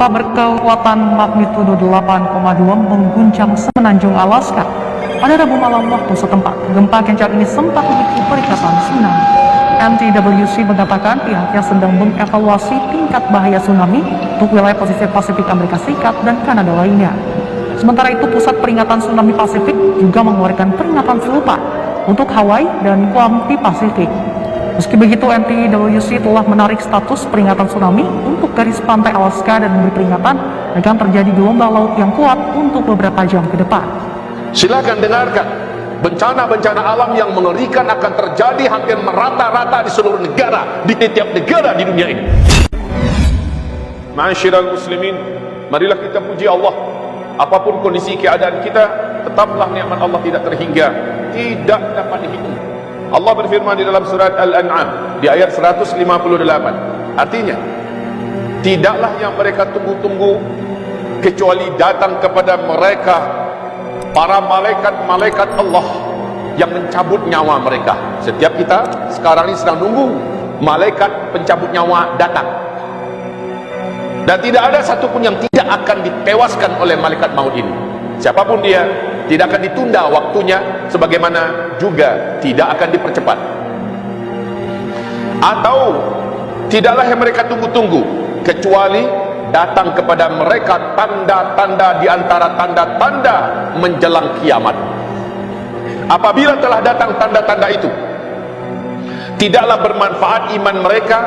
Gempa berkekuatan magnitudo 8,2 mengguncang semenanjung Alaska pada Rabu malam waktu setempat. Gempa kencang ini sempat memicu perikatan tsunami. NTWC mengatakan pihaknya sedang mengevaluasi tingkat bahaya tsunami untuk wilayah pesisir Pasifik Amerika Serikat dan Kanada lainnya. Sementara itu, Pusat Peringatan Tsunami Pasifik juga mengeluarkan peringatan serupa untuk Hawaii dan Guam di Pasifik. Meski begitu, NTWC telah menarik status peringatan tsunami untuk garis pantai Alaska dan memberi peringatan akan terjadi gelombang laut yang kuat untuk beberapa jam ke depan. Silakan dengarkan, bencana-bencana alam yang mengerikan akan terjadi hampir merata-rata di seluruh negara, di tiap negara di dunia ini. Ma'asyiral muslimin, marilah kita puji Allah. Apapun kondisi keadaan kita, tetaplah nikmat Allah tidak terhingga, tidak dapat dihitung. Allah berfirman di dalam surat Al-An'am di ayat 158. Artinya, tidaklah yang mereka tunggu-tunggu kecuali datang kepada mereka para malaikat-malaikat Allah yang mencabut nyawa mereka. Setiap kita sekarang ini sedang nunggu malaikat pencabut nyawa datang. Dan tidak ada satupun yang tidak akan ditewaskan oleh malaikat maut ini. Siapapun dia, tidak akan ditunda waktunya, sebagaimana juga tidak akan dipercepat. Atau tidaklah yang mereka tunggu-tunggu kecuali datang kepada mereka tanda-tanda di antara tanda-tanda menjelang kiamat. Apabila telah datang tanda-tanda itu, tidaklah bermanfaat iman mereka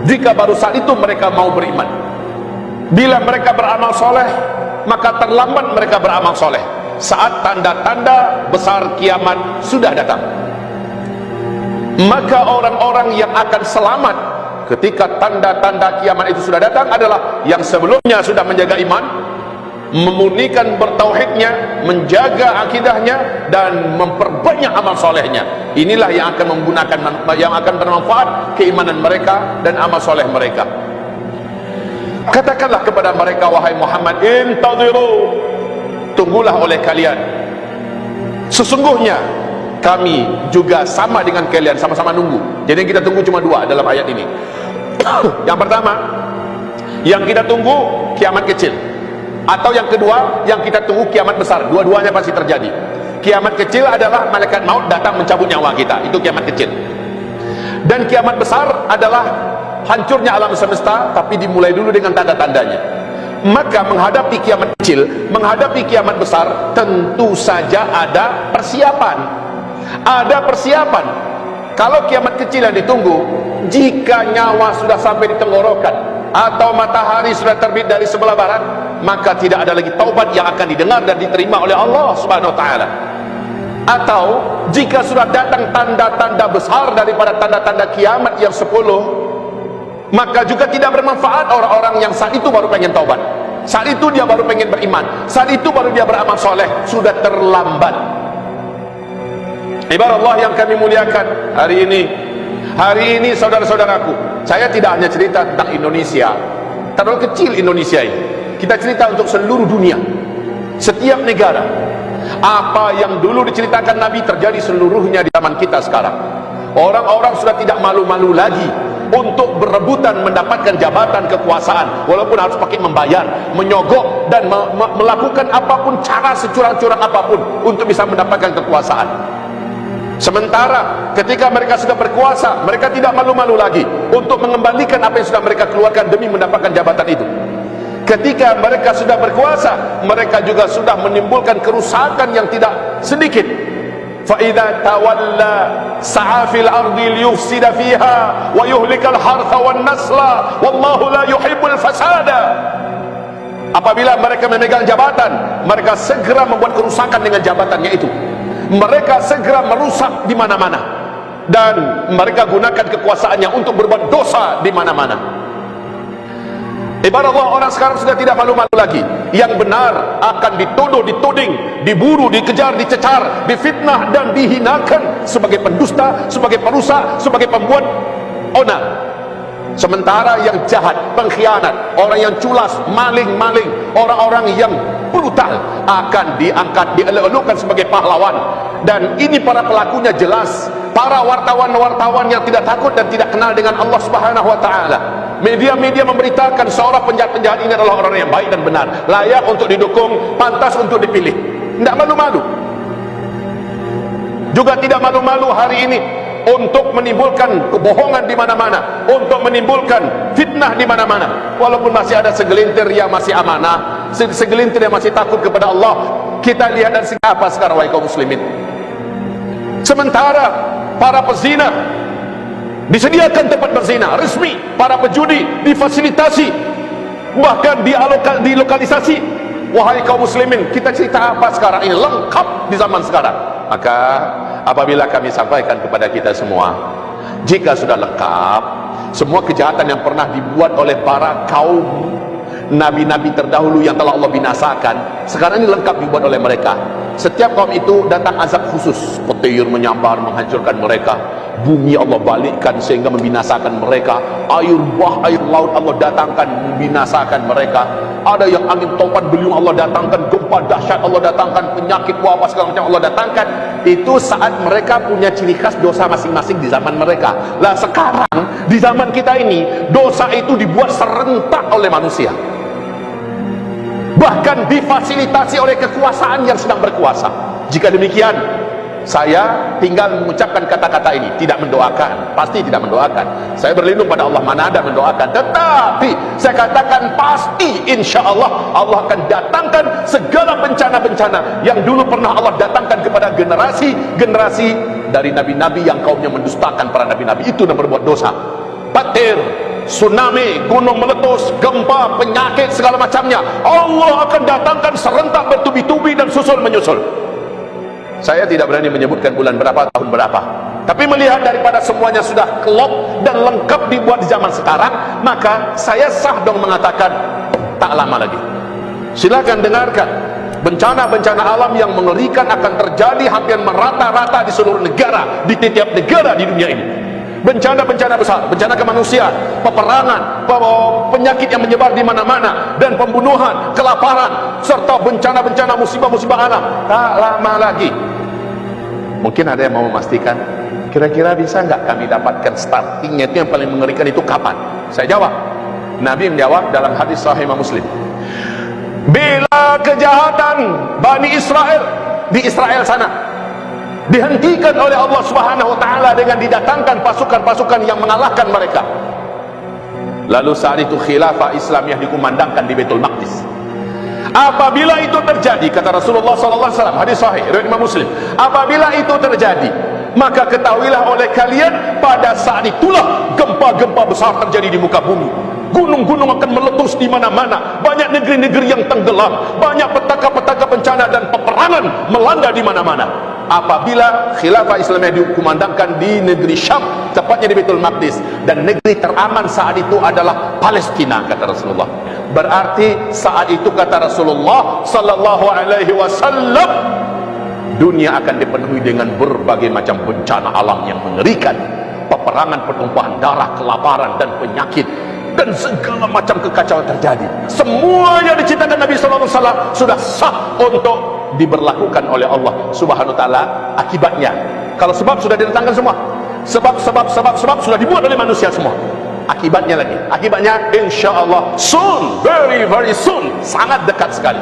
jika baru saat itu mereka mau beriman. Bila mereka beramal soleh, maka terlambat mereka beramal soleh saat tanda-tanda besar kiamat sudah datang. Maka orang-orang yang akan selamat ketika tanda-tanda kiamat itu sudah datang adalah yang sebelumnya sudah menjaga iman, memurnikan bertauhidnya, menjaga akidahnya, dan memperbanyak amal solehnya. Inilah yang akan bermanfaat keimanan mereka dan amal soleh mereka. Katakanlah kepada mereka, wahai Muhammad, intadhiru, tunggulah oleh kalian. Sesungguhnya kami juga sama dengan kalian, sama-sama nunggu. Jadi yang kita tunggu cuma dua dalam ayat ini. Yang pertama, yang kita tunggu kiamat kecil. Atau yang kedua, yang kita tunggu kiamat besar. Dua-duanya pasti terjadi. Kiamat kecil adalah malaikat maut datang mencabut nyawa kita. Itu kiamat kecil. Dan kiamat besar adalah hancurnya alam semesta, tapi dimulai dulu dengan tanda-tandanya. Maka menghadapi kiamat kecil, menghadapi kiamat besar, tentu saja ada persiapan. Ada persiapan. Kalau kiamat kecil yang ditunggu, jika nyawa sudah sampai di tenggorokan atau matahari sudah terbit dari sebelah barat, maka tidak ada lagi taubat yang akan didengar dan diterima oleh Allah Subhanahu wa taala. Atau jika sudah datang tanda-tanda besar daripada tanda-tanda kiamat yang 10, maka juga tidak bermanfaat orang-orang yang saat itu baru pengen taubat, saat itu dia baru pengen beriman, saat itu baru dia beramal soleh. Sudah terlambat. Ibarat Allah yang kami muliakan, hari ini saudara-saudaraku, saya tidak hanya cerita tentang Indonesia, terlalu kecil Indonesia ini. Kita cerita untuk seluruh dunia, setiap negara. Apa yang dulu diceritakan Nabi terjadi seluruhnya di zaman kita sekarang. Orang-orang sudah tidak malu-malu lagi untuk berebutan mendapatkan jabatan kekuasaan, walaupun harus pakai membayar, menyogok, dan melakukan apapun, cara securang-curang apapun untuk bisa mendapatkan kekuasaan. Sementara ketika mereka sudah berkuasa, mereka tidak malu-malu lagi untuk mengembalikan apa yang sudah mereka keluarkan demi mendapatkan jabatan itu. Ketika mereka sudah berkuasa, mereka juga sudah menimbulkan kerusakan yang tidak sedikit. فَإِذَا تَوَلَّى سَعَى فِي الْأَرْضِ لِيُفْسِدَ فِيهَا وَيُهْلِكَ الْحَرْثَ وَالنَّسْلَ وَاللَّهُ لَا يُحِبُّ الْفَسَادَ. Apabila mereka memegang jabatan, mereka segera membuat kerusakan dengan jabatannya itu. Mereka segera merusak di mana-mana, dan mereka gunakan kekuasaannya untuk berbuat dosa di mana-mana. Ibarat Allah, orang sekarang sudah tidak malu-malu lagi. Yang benar akan dituduh, dituding, diburu, dikejar, dicecar, difitnah, dan dihinakan sebagai pendusta, sebagai perusak, sebagai pembuat onar. Sementara yang jahat, pengkhianat, orang yang culas, maling-maling, orang-orang yang brutal akan diangkat, dieluk-elukkan sebagai pahlawan. Dan ini para pelakunya jelas, para wartawan-wartawan yang tidak takut dan tidak kenal dengan Allah Subhanahu wa taala. Media-media memberitakan seorang penjahat-penjahat ini adalah orang yang baik dan benar, layak untuk didukung, pantas untuk dipilih. Tidak malu-malu. Juga tidak malu-malu hari ini untuk menimbulkan kebohongan di mana-mana, untuk menimbulkan fitnah di mana-mana. Walaupun masih ada segelintir yang masih amanah, segelintir yang masih takut kepada Allah. Kita lihat dari segi apa sekarang, wahai kaum muslimin? Sementara para pezina disediakan tempat berzina resmi, para pejudi difasilitasi, bahkan dilokalisasi. Wahai kaum muslimin, kita cerita apa sekarang ini? Lengkap di zaman sekarang. Maka apabila kami sampaikan kepada kita semua, jika sudah lengkap semua kejahatan yang pernah dibuat oleh para kaum nabi-nabi terdahulu yang telah Allah binasakan, sekarang ini lengkap dibuat oleh mereka. Setiap kaum itu datang azab khusus, petir menyambar menghancurkan mereka, bumi Allah balikkan sehingga membinasakan mereka, air laut Allah datangkan membinasakan mereka, ada yang angin topan beliung Allah datangkan, gempa dahsyat Allah datangkan, penyakit wabah segala macam Allah datangkan. Itu saat mereka punya ciri khas dosa masing-masing di zaman mereka. Lah sekarang di zaman kita ini, dosa itu dibuat serentak oleh manusia, bahkan difasilitasi oleh kekuasaan yang sedang berkuasa. Jika demikian, saya tinggal mengucapkan kata-kata ini, tidak mendoakan, pasti tidak mendoakan. Saya berlindung pada Allah, mana ada mendoakan. Tetapi saya katakan pasti, insya Allah Allah akan datangkan segala bencana-bencana yang dulu pernah Allah datangkan kepada generasi dari nabi-nabi yang kaumnya mendustakan para nabi-nabi itu dan berbuat dosa. Petir, tsunami, gunung meletus, gempa, penyakit segala macamnya Allah akan datangkan serentak bertubi-tubi dan susul menyusul. Saya tidak berani menyebutkan bulan berapa, tahun berapa, tapi melihat daripada semuanya sudah klop dan lengkap dibuat di zaman sekarang, maka saya sah dong mengatakan tak lama lagi. Silakan dengarkan, bencana-bencana alam yang mengerikan akan terjadi hampir merata-rata di seluruh negara, di tiap negara di dunia ini. Bencana-bencana besar, bencana kemanusiaan, peperangan, penyakit yang menyebar di mana-mana, dan pembunuhan, kelaparan, serta bencana-bencana musibah-musibah alam. Tak lama lagi. Mungkin ada yang mau memastikan, kira-kira bisa nggak kami dapatkan startingnya itu yang paling mengerikan itu kapan? Saya jawab, Nabi menjawab dalam hadis Sahih Imam Muslim, bila kejahatan Bani Israel di Israel sana dihentikan oleh Allah Subhanahu wa taala dengan didatangkan pasukan-pasukan yang mengalahkan mereka, lalu saat itu khilafah Islamiyah dikumandangkan di Baitul Maqdis. Apabila itu terjadi, kata Rasulullah sallallahu alaihi wasallam, hadis sahih riwayat Imam Muslim, apabila itu terjadi, maka ketahuilah oleh kalian pada saat itulah gempa-gempa besar terjadi di muka bumi. Gunung-gunung akan meletus di mana-mana, banyak negeri-negeri yang tenggelam, banyak petaka-petaka bencana dan peperangan melanda di mana-mana. Apabila khilafah Islamiyah dikumandangkan di negeri Syam, tepatnya di Baitul Maqdis, dan negeri teraman saat itu adalah Palestina, kata Rasulullah. Berarti saat itu, kata Rasulullah sallallahu alaihi wasallam, dunia akan dipenuhi dengan berbagai macam bencana alam yang mengerikan, peperangan, pertumpahan darah, kelaparan dan penyakit, dan segala macam kekacauan terjadi. Semua yang diciptakan Nabi sallallahu alaihi wasallam sudah sah untuk diberlakukan oleh Allah Subhanahu wa taala akibatnya. Kalau sebab sudah didatangkan semua, sebab sudah dibuat oleh manusia semua. Akibatnya lagi, akibatnya insyaallah soon, very very soon, sangat dekat sekali.